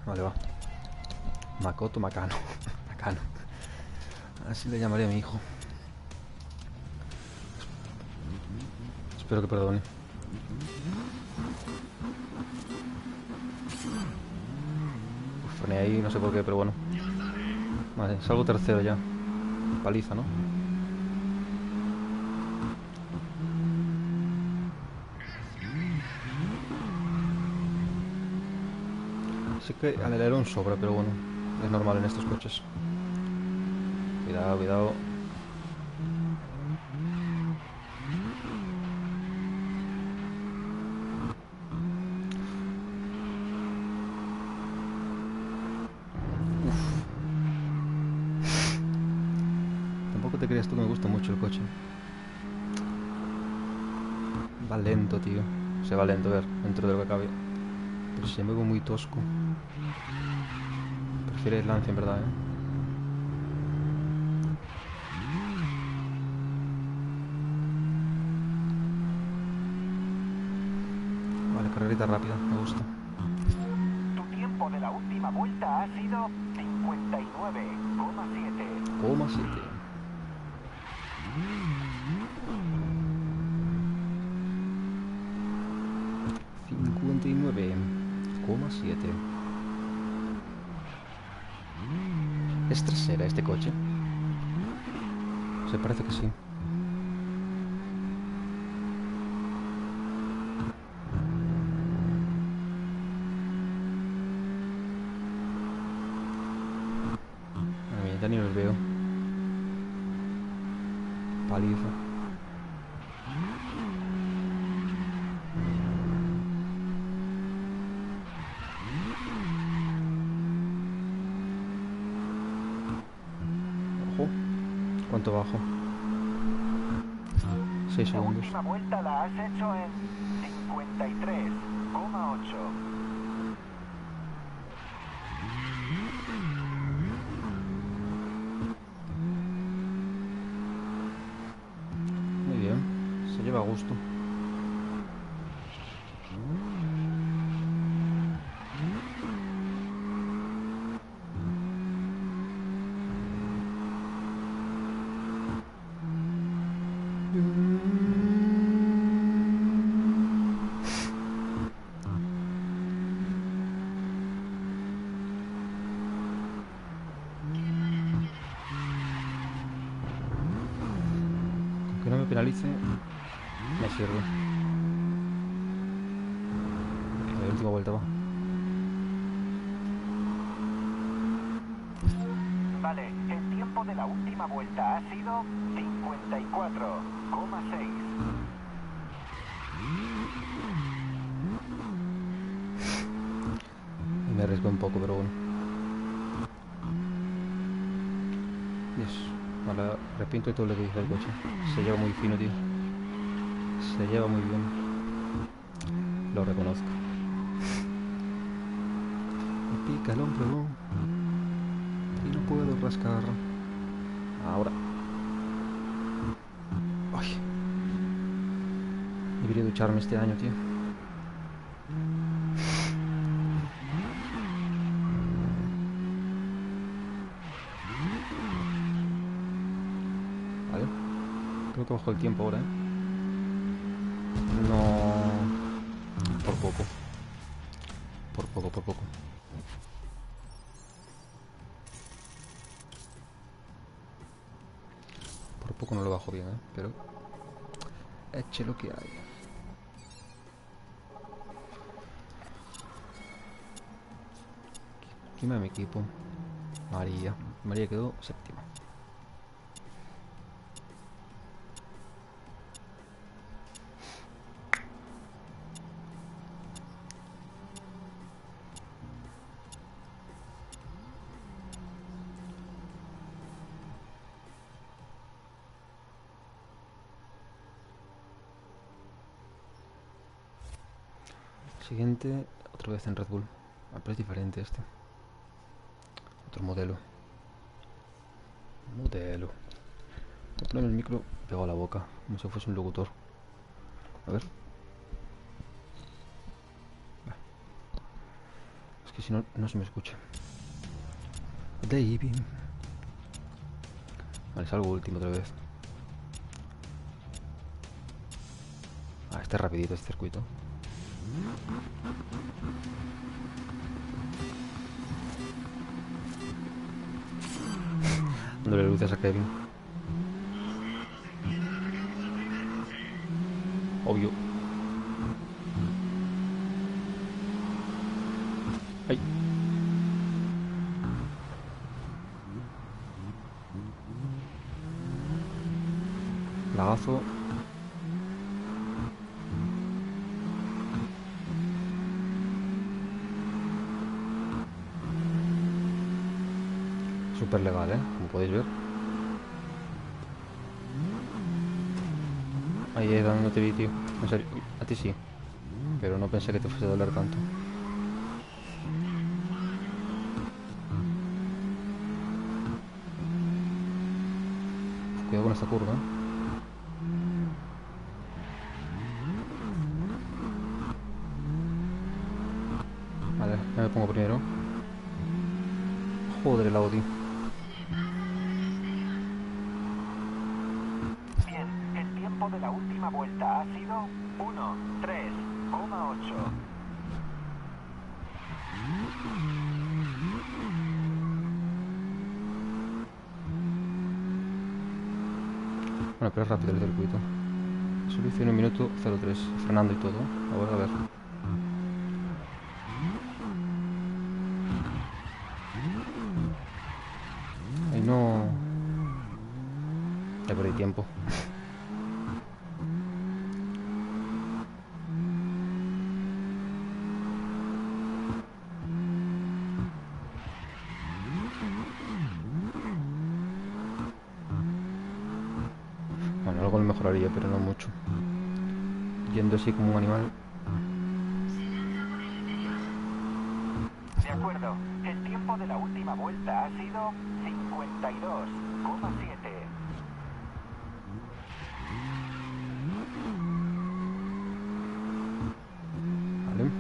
Vale, va. Makoto Makano. Makano. Así le llamaré a mi hijo. Espero que perdone. Frené ahí, no sé por qué, pero bueno. Vale, salgo tercero ya. Paliza, ¿no? Sí que el alerón sobra, pero bueno. Es normal en estos coches. Cuidado, cuidado. Tampoco te creas tú que me gusta mucho el coche. Va lento, tío. Se va lento, a ver, dentro de lo que cabe. Pero se mueve muy tosco. Prefiere el lance, en verdad, ¿eh? Vale, carrerita rápida, me gusta. Tu tiempo de la última vuelta ha sido 59,7. Coma 7. 59,7. ¿Es trasera este coche? Se parece que sí. A mí ya ni los veo. Paliza. Ojo. ¿Cuánto bajo? 6 La segundos. última vuelta la has hecho en 53,8. Muy bien. Se lleva a gusto. Con que no me penalice, me sirve. La última vuelta va. Vale, el tiempo de la última vuelta ha sido 54,6. Y me arriesgo un poco, pero bueno. Dios. Vale, arrepiento de todo lo que hice el coche. Se lleva muy fino, tío. Se lleva muy bien. Lo reconozco. Me pica el hombro y no puedo rascar. Ahora. Ay. Debería ducharme este año, tío. Vale. Creo que bajo el tiempo ahora, ¿eh? No. Por poco. Por poco, por poco. Por poco no lo bajo bien, ¿eh? Pero eche lo que hay. ¿Quién es mi equipo? María. María quedó séptima. Siguiente, otra vez en Red Bull. Ah, pero es diferente este. Otro modelo. Modelo. Voy a poner el micro pegado a la boca, como si fuese un locutor. A ver. que si no, no se me escucha. Davey. Vale, salgo último otra vez. Ah, este es rapidito este circuito. Dándole luces a Kevin. Obvio. ¡Ay! Lagazo. Súper legal, como podéis ver. Ahí es donde no te vi, tío. En serio, a ti sí. Pero no pensé que te fuese a doler tanto. Cuidado con esta curva. Vale, ya me pongo primero. Joder, el Audi. Bien, el tiempo de la última vuelta ha sido 1:3,8. Bueno, pero es rápido el circuito. Solo hice 1 minuto 03, frenando y todo. A ver. Ahí no... Ya perdí tiempo. Bueno, algo lo mejoraría, pero no mucho. Yendo así como un animal. De acuerdo, el tiempo de la última vuelta ha sido 52,7. Vale.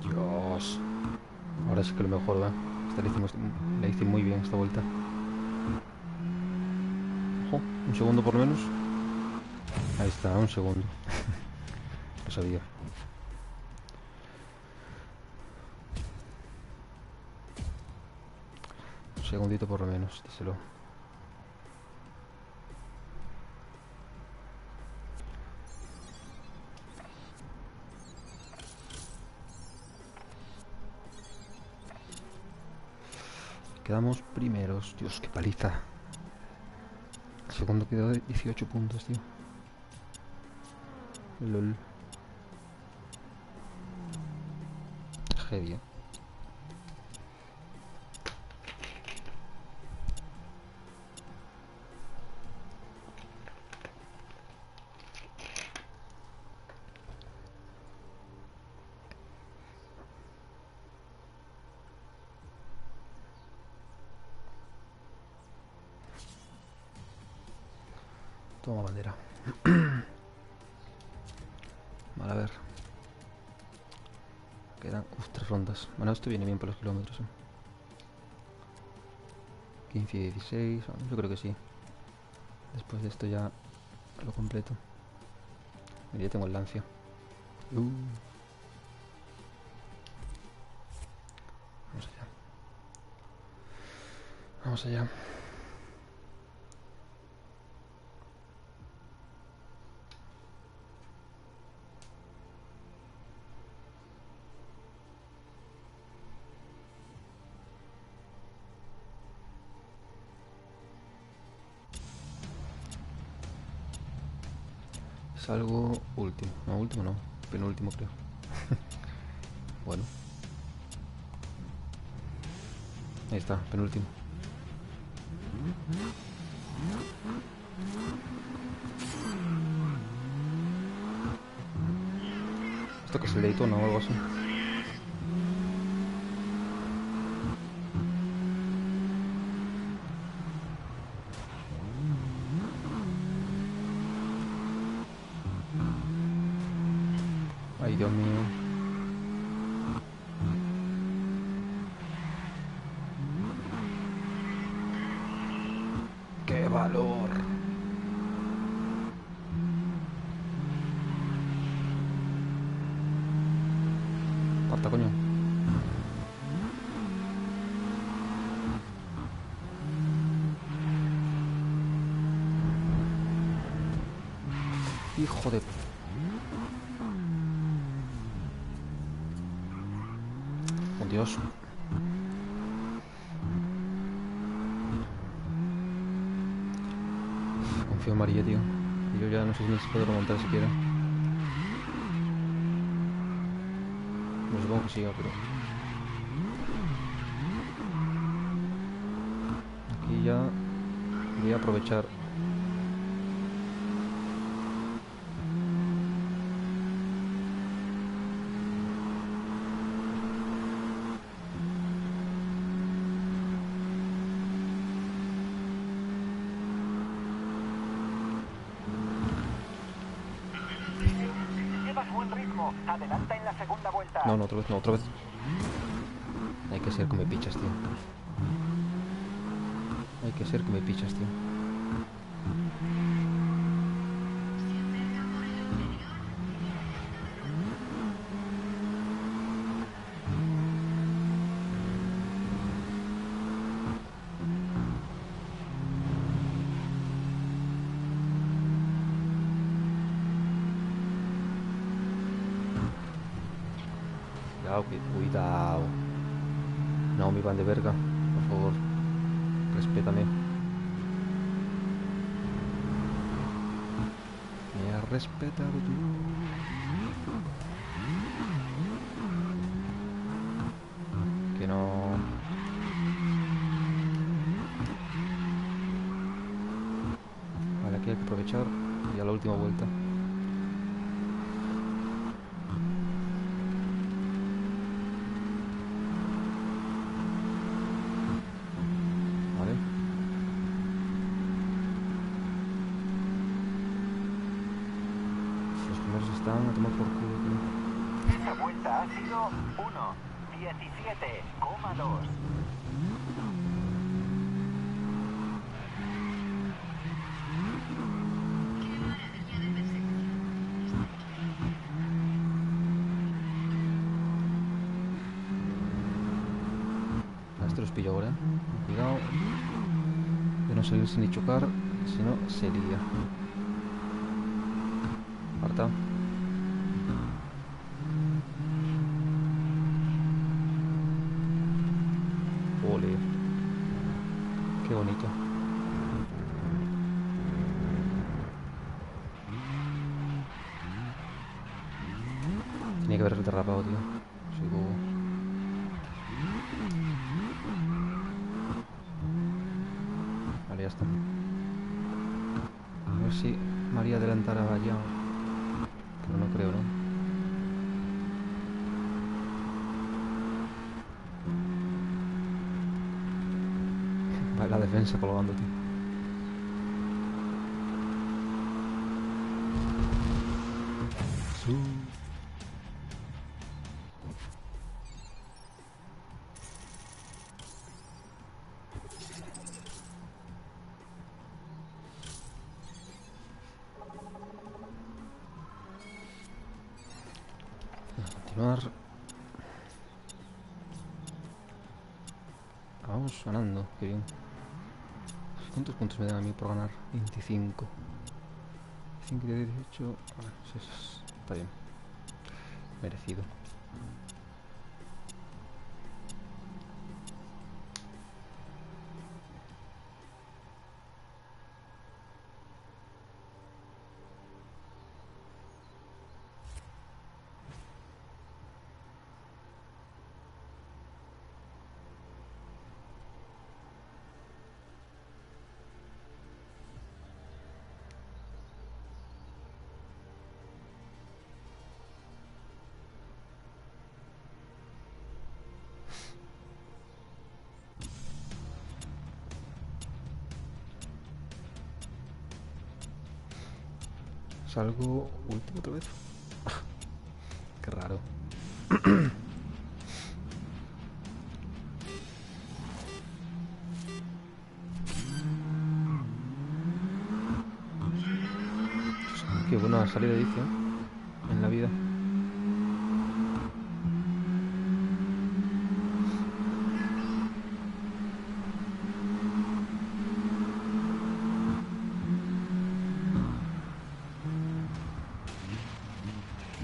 Dios. Ahora sí que lo mejor, ¿verdad? La hice muy bien esta vuelta. Ojo, un segundo por lo menos. Ahí está, un segundo. Lo sabía. Un segundito por lo menos, díselo. Quedamos primeros. Dios, qué paliza. El segundo quedó de 18 puntos, tío. LOL. Tragedia. Toma bandera. Vale, a ver. Quedan 3 rondas. Bueno, esto viene bien para los kilómetros. 15 y 16. Bueno, yo creo que sí. Después de esto ya lo completo. Y ya tengo el Lancia. Vamos allá. Vamos allá. Salgo último. No, último no. Penúltimo creo. Bueno. Ahí está, penúltimo. ¿Esto que es el Daytona o algo así? Ay, Dios mío. ¡Qué valor! Parta, coño. Hijo de... Oh, Dios. Confío en María, tío. Y yo ya no sé ni si puedo remontar siquiera. No supongo que siga, pero... Aquí ya voy a aprovechar. Llevas buen ritmo. Adelanta en la segunda vuelta. No, no, otra vez, no, otra vez. Hay que ser come pichas, tío. Hay que ser come pichas, tío. Cuidado, cuidado. No, mi pan de verga. Por favor. Respétame. Me has respetado tú. Que no... Vale, aquí hay que aprovechar. Y a la última vuelta. Vale. Los primeros están a tomar por culo, tío. Esta vuelta ha sido 1:17,2. A este los pillo ahora, Cuidado de no salirse ni chocar, si no se lía. Aparta. Ole. Qué bonito. Tenía que haber derrapado, tío. Soy bobo. Vale, ya está. A ver si María adelantara allá. Pero no creo, ¿no? Vale, la defensa colgando, tío. Continuar. Vamos ganando, qué bien. ¿Cuántos puntos me dan a mí por ganar? 25. 5 de 18. Bueno, sí, está bien. Merecido. Salgo último otra vez. Qué raro. Qué buena salida de edición en la vida.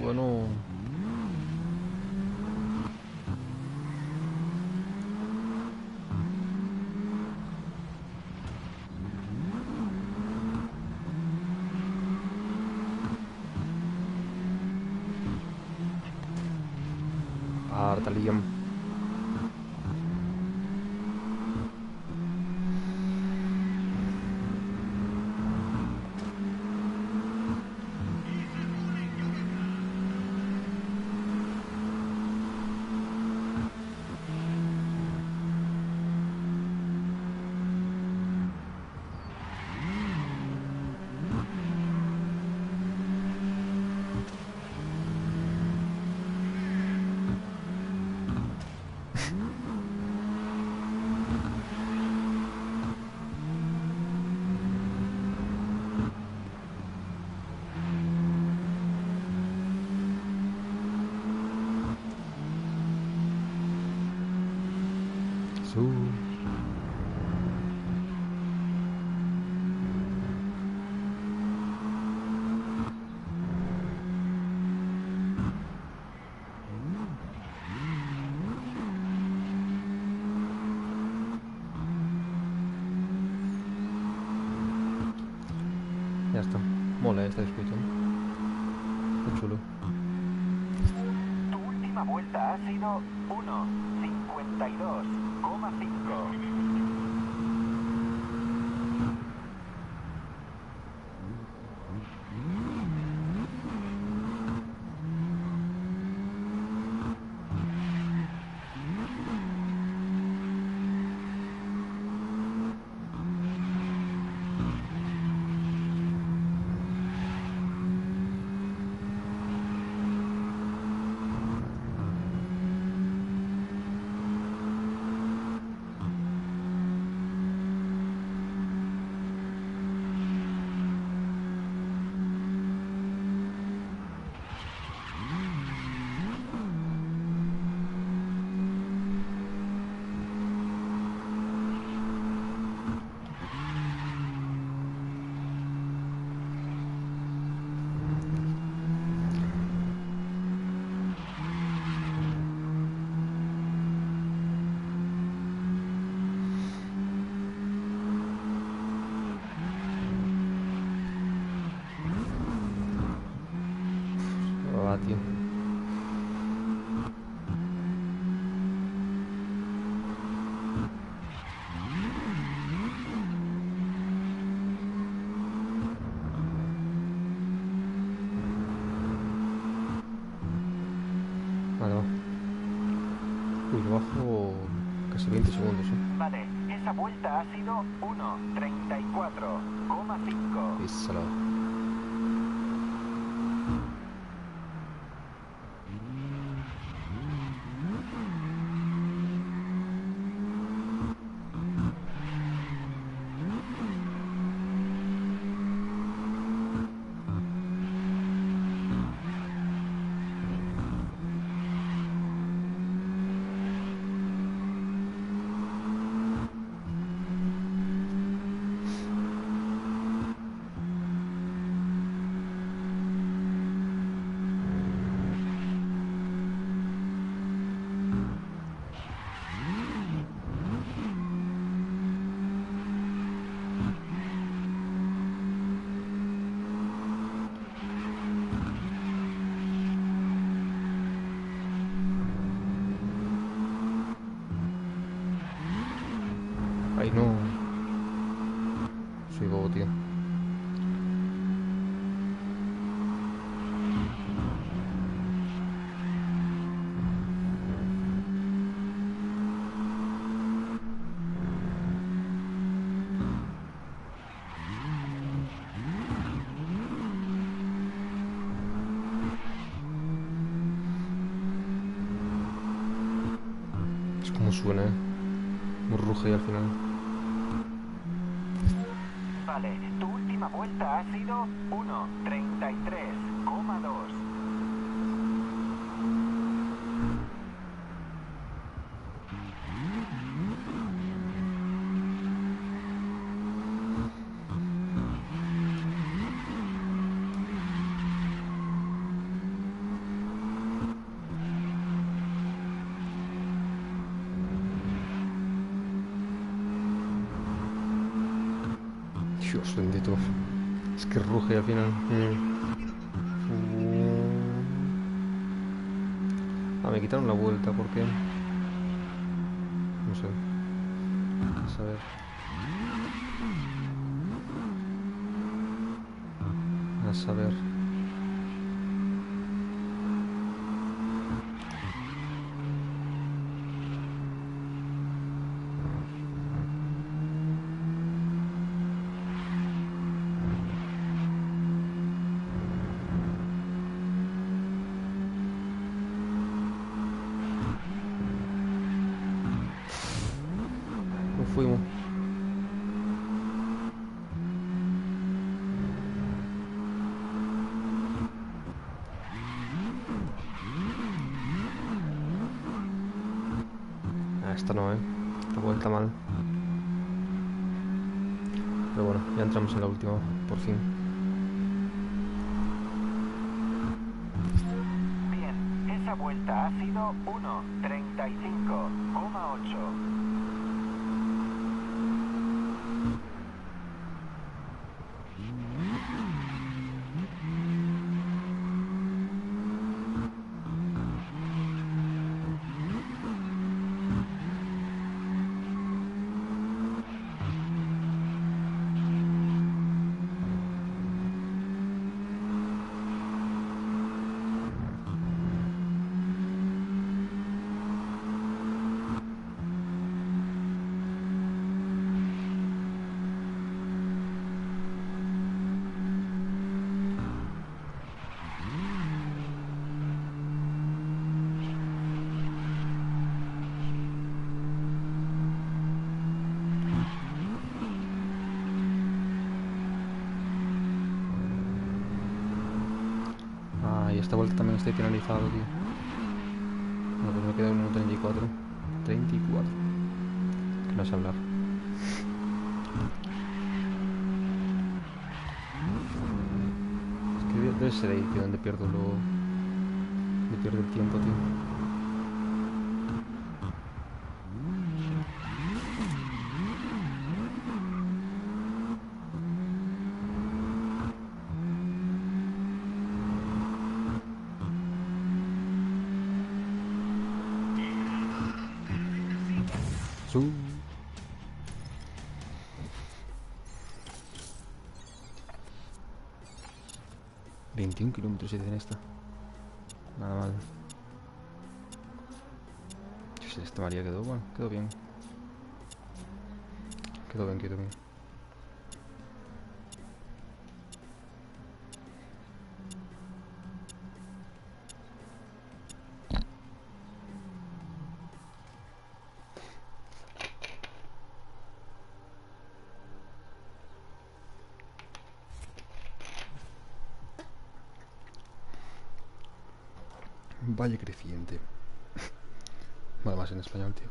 Bueno. Harta Liam. Ya está. Mola este circuito. Qué chulo. Tu última vuelta ha sido 1:52,5. Ah, tío. Vale, va. Uy, lo bajo casi 20 segundos, Vale, esa vuelta ha sido 1:34,5. Písalo. Ay, no. Soy bobo, tío. Cómo suena, muy ruge y al final. Vale, tu última vuelta ha sido 1:33,2. Dios bendito. Es que ruge al final. Ah, me quitaron la vuelta, ¿por qué? No sé. A saber. A saber. No fuimos. Ah, esta no, La vuelta mal. Pero bueno, ya entramos en la última, por fin. Bien, esa vuelta ha sido 1:35,8. Ah, y esta vuelta también estoy penalizado, tío. No, pues me queda 1:34. 34. Que no sé hablar. Es que debe ser ahí, tío, donde pierdo el tiempo, tío. Su. 21 kilómetros en esta. Nada mal. Dios, esta María quedó bueno, quedó bien. Quedó bien, quedó bien. Valle creciente. Bueno, más en español, tío.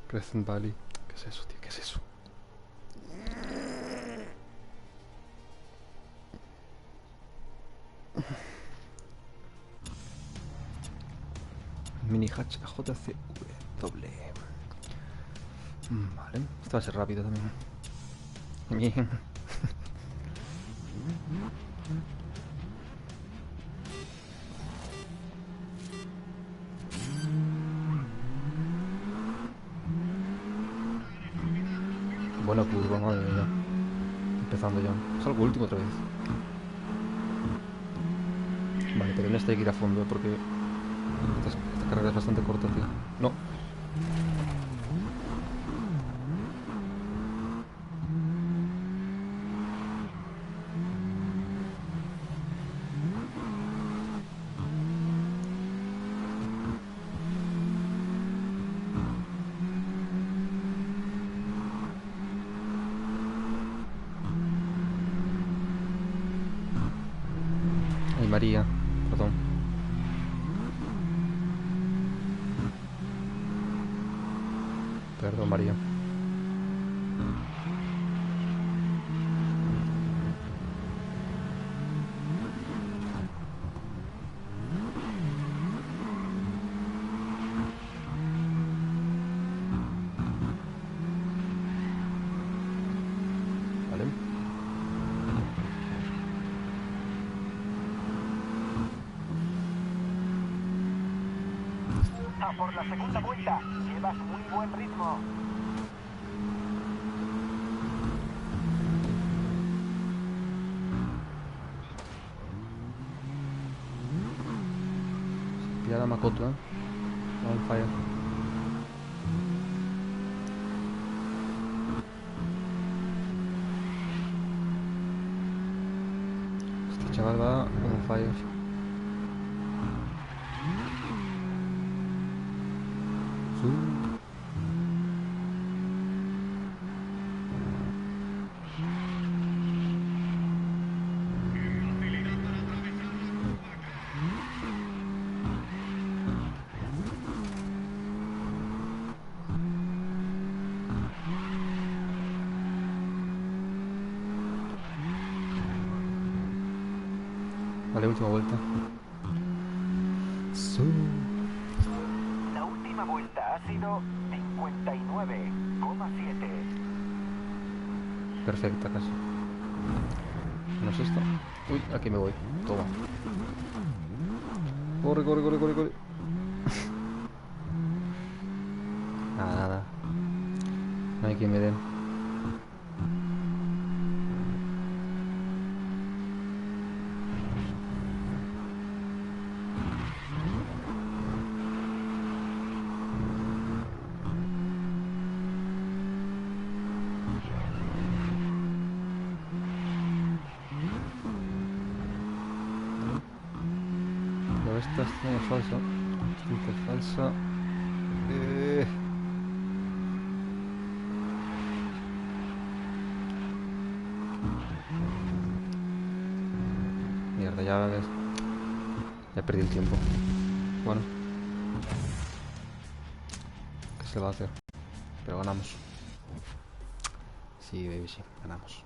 Crescent Valley. ¿Qué es eso, tío? ¿Qué es eso? Mini hatch AJCW. Vale. Esto va a ser rápido también. Bien. Buena curva, madre mía. Empezando ya. Salgo último otra vez. Vale, pero en esta hay que ir a fondo porque esta carrera es bastante corta, tío. No. María, perdón. Perdón, María. Vale. A por la segunda vuelta. Llevas muy buen ritmo. Pilla la Makoto, on fire. Este chaval va on fire. Vale, última vuelta. La última vuelta ha sido 59,7. Perfecta, casi. ¿No es esto? Uy, aquí me voy. Toma. Corre, corre, corre, corre, corre. Nada, nada. No hay quien me den. Pero esta es falsa. Esta es falsa. Mierda, ya perdí el tiempo. Bueno, ¿qué se le va a hacer? Pero ganamos. Sí, baby, sí, ganamos.